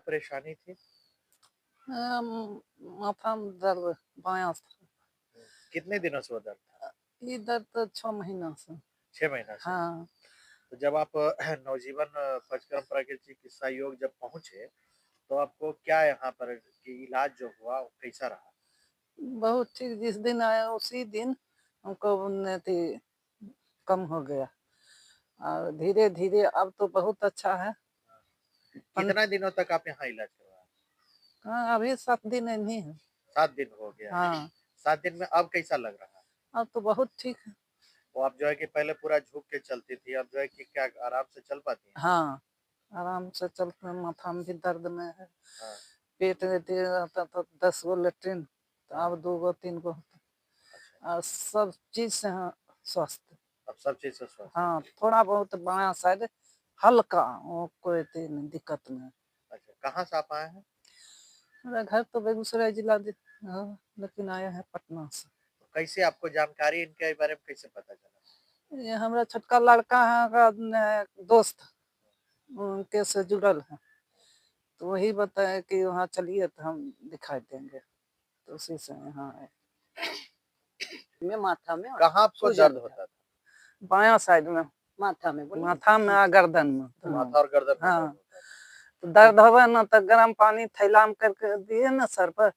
परेशानी थी? अम, माथा में दर्द बायां से। कितने दिनों से वो दर्द था? इधर तो 6 महीना से। 6 महीना से। हाँ। तो जब आप नवजीवन पंचकर्म प्राकृतिक चिकित्सा योग जब पहुँचे, तो आपको क्या यहाँ पर कि इलाज जो हुआ वो कैसा रहा? बहुत ठीक, जिस दिन आया उसी दिन हमको उन्नति कम हो गया और धीरे धीरे अब तो बहुत अच्छा है। पन, कितना दिनों तक आप यहाँ इलाज करवाए? हाँ, अभी 7 दिन नहीं है। 7 दिन हो गया है। हाँ, 7 दिन में अब कैसा लग रहा है? अब तो बहुत ठीक है। वो आप जो है कि पहले पूरा झुक के चलती थी, अब जो है कि क्या आराम से चल पाती हैं? हाँ, आराम से चलते हैं, माथा में भी दर्द में है। हाँ, पेट में दे रहता तो 10 गो लेट्रिन, तो हाँ। अब 2 गो 3 गो अच्छा, और सब चीज से हाँ स्वस्थ। अब सब चीज़ से स्वस्थ हाँ, हैं। थोड़ा बहुत बायां साइड हल्का, वो कोई दिक्कत नहीं। अच्छा, कहाँ से आप आए हैं? मेरा घर तो बेगूसराय जिला हाँ, लेकिन आया है पटना से। तो कैसे आपको जानकारी इनके बारे में कैसे पता चला? ये हमारा छोटका लड़का है का दोस्त, उनके से जुड़ल है, तो वही बताया कि वहाँ चलिए तो हम दिखाई देंगे, तो उसी से यहाँ आए। में माथा में और कहाँ आपको सूजन दर्द था होता था? बायां साइड में, माथा में बोलिए माथा में आ गर्दन में। हाँ। माथा और गर्दन में दर्द हाँ, होता था। तो तो दर्द होवे ना तो गर्म पानी थैला में करके दिए ना सर पर,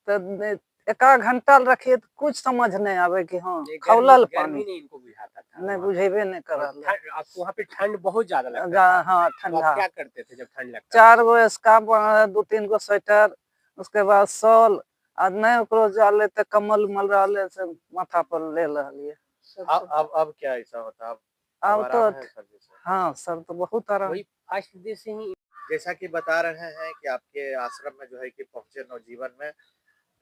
तो एका घंटा रखिए तो कुछ समझ नहीं आवे कि हाँ खौलल गर्मी पानी नहीं इनको बुझाता था नहीं वहाँ पे। बुझेबे नहीं और करल। आपको वहाँ पे ठंड बहुत ज्यादा लगता था, हाँ तो आप ठंडा। क्या करते थे जब ठंड लगता था? 4 गो स्कार्फ, 2-3 गो स्वेटर, उसके बाद शॉल, आ नहीं ओकरो जाले तो कम्बल उम्बल रहले से माथा पर ले रहलिए। अब क्या ऐसा होता है? अब अब तो आराम है सर्दी से? हाँ सर, तो बहुत आराम। वही फर्स्ट डे से ही जैसा कि बता रहे हैं कि आपके आश्रम में जो है कि पहुँचे नवजीवन में,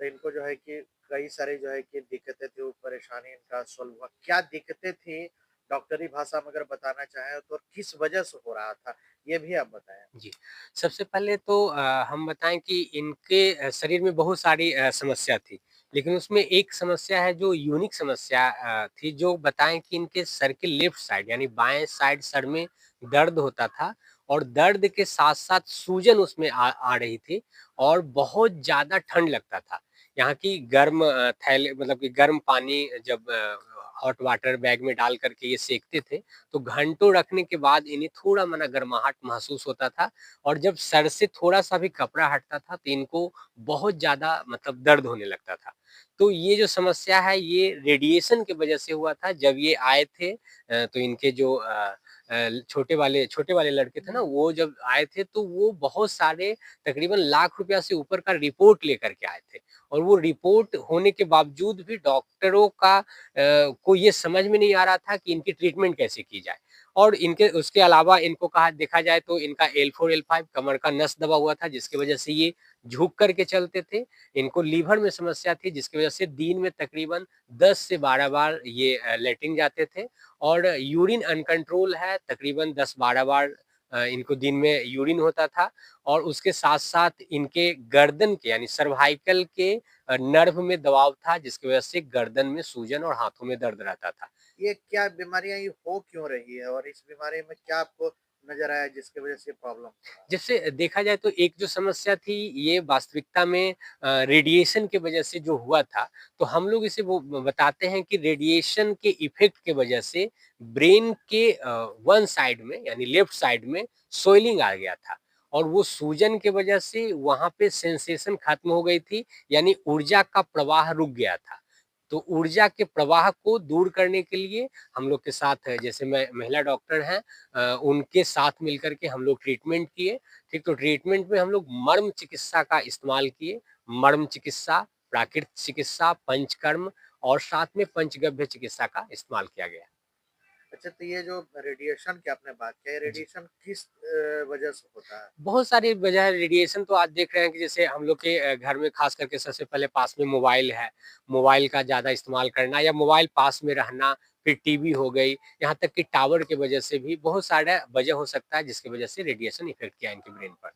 तो इनको जो है कि कई सारी जो है कि दिक्कतें थी, वो परेशानी इनका सॉल्व हुआ। क्या दिक्कतें थी? डॉक्टरी भाषा में अगर बताना चाहें तो किस वजह से हो रहा था? ये भी आप बताएँ। जी। सबसे पहले तो हम बताएँ कि इनके शरीर में बहुत सारी समस्या थी। लेकिन उसमें एक समस्या है जो यूनिक समस्या थी, जो बताएँ कि इनके सर के लेफ्ट साइड यानी बाएँ साइड सर में दर्द होता था और दर्द के साथ-साथ सूजन उसमें आ रही थी और बहुत ज़्यादा ठंड लगता था। यहाँ की गर्म थैले मतलब कि गर्म पानी जब हॉट वाटर बैग में डाल कर के ये सेंकते थे, तो घंटों रखने के बाद इन्हें थोड़ा माना गर्माहट महसूस होता था और जब सर से थोड़ा-सा भी कपड़ा हटता था, तो इनको बहुत ज़्यादा मतलब दर्द होने लगता था। तो ये जो समस्या है, ये रेडिएशन की वजह से हुआ था। जब ये आए थे तो इनके जो छोटे वाले लड़के थे ना, वो जब आए थे, तो वो बहुत सारे तकरीबन लाख रुपया से ऊपर का रिपोर्ट लेकर के आए थे और वो रिपोर्ट होने के बावजूद भी डॉक्टरों का को ये समझ में नहीं आ रहा था कि इनकी ट्रीटमेंट कैसे की जाए और इनके उसके अलावा इनको कहा देखा जाए तो इनका L4 L5 कमर का नस दबा हुआ था जिसकी वजह से ये झुक करके चलते थे। इनको लीवर में समस्या थी जिसकी वजह से दिन में तकरीबन 10 से 12 बार ये लैट्रिन जाते थे और यूरिन अनकंट्रोल है तकरीबन 10-12 बार इनको दिन में यूरिन होता था और उसके साथ-साथ इनके गर्दन के यानी सर्वाइकल के नर्व में दबाव था जिसकी वजह से गर्दन में सूजन और हाथों में दर्द रहता था। ये क्या बीमारियाँ ये हो क्यों रही है और इस बीमारी में क्या आपको नज़र आया जिसकी वजह से प्रॉब्लम हो रहा है? जैसे देखा जाए तो एक जो समस्या थी ये वास्तविकता में रेडिएशन की वजह से जो हुआ था, तो हम लोग इसे वो बताते हैं कि रेडिएशन के इफ़ेक्ट की वजह से ब्रेन के वन साइड में यानी लेफ्ट साइड में स्वेलिंग आ गया था और वो सूजन की वजह से वहाँ पे सेंसेशन खत्म हो गई थी, यानी ऊर्जा का प्रवाह रुक गया था। तो ऊर्जा के प्रवाह को दूर करने के लिए हम लोग के साथ जैसे मैं महिला डॉक्टर हैं उनके साथ मिलकर के हम लोग ट्रीटमेंट किए, ठीक तो ट्रीटमेंट में हम लोग मर्म चिकित्सा का इस्तेमाल किए, मर्म चिकित्सा, प्राकृतिक चिकित्सा, पंचकर्म और साथ में पंचगव्य चिकित्सा का इस्तेमाल किया गया। अच्छा, तो ये जो रेडिएशन की आपने बात की, जी। रेडिएशन किस वजह से होता है? बहुत सारी वजह है रेडिएशन तो आज देख रहे हैं कि जैसे हम लोग के घर में खास करके सबसे पहले पास में मोबाइल है, मोबाइल का ज़्यादा इस्तेमाल करना या मोबाइल पास में रहना, फिर टीवी हो गई, यहाँ तक कि टावर की वजह से भी बहुत सारा वजह हो सकता है जिसकी वजह से रेडिएशन इफ़ेक्ट किया है इनके ब्रेन पर।